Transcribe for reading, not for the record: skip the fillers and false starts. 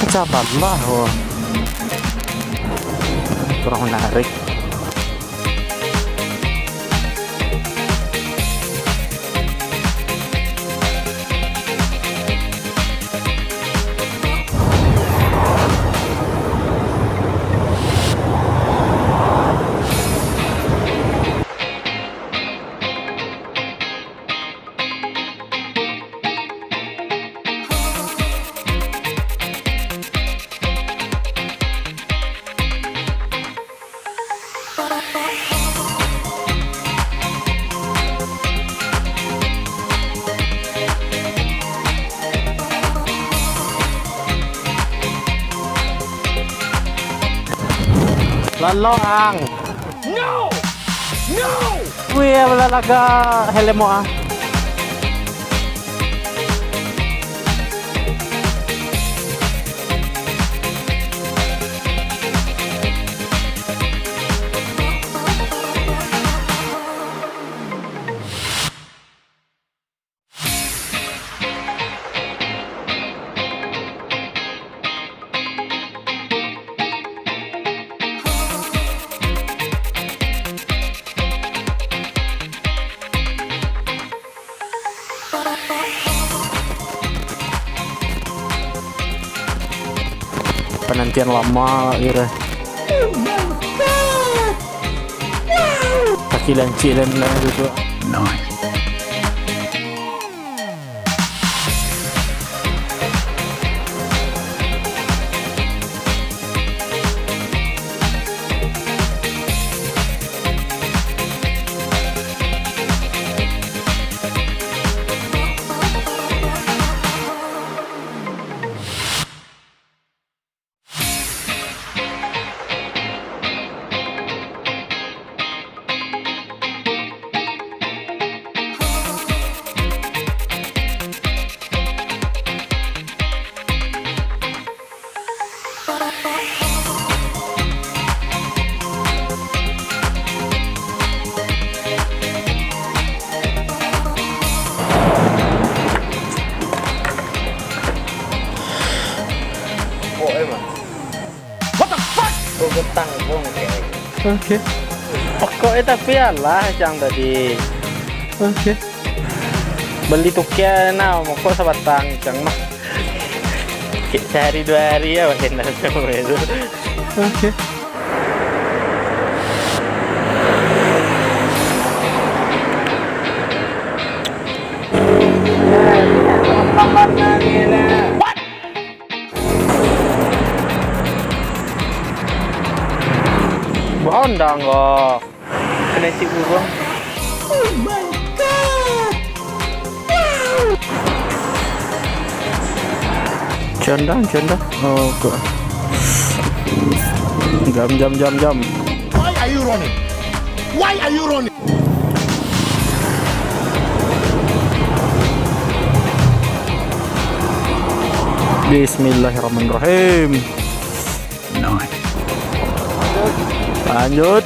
Pecah oh. Kurang menarik. Lalo ang No! No! wala talaga hele mo ah. Penantian lama gitu. Takilan-cilan lah gitu. Nice. What the fuck? Gugutang bong kayak. Oke. Pokoknya tapi lah yang tadi. Oke. Beli tukia nah mau kok sabatang cang mah. Sehari 2 hari ya makin sama itu. Oke. What? Bondang kok. Kena cik bubong. Oh my god! Canda. Oh, kok. Jam. Why are you running? Why are you running? Bismillahirrahmanirrahim. Nice. Lanjut.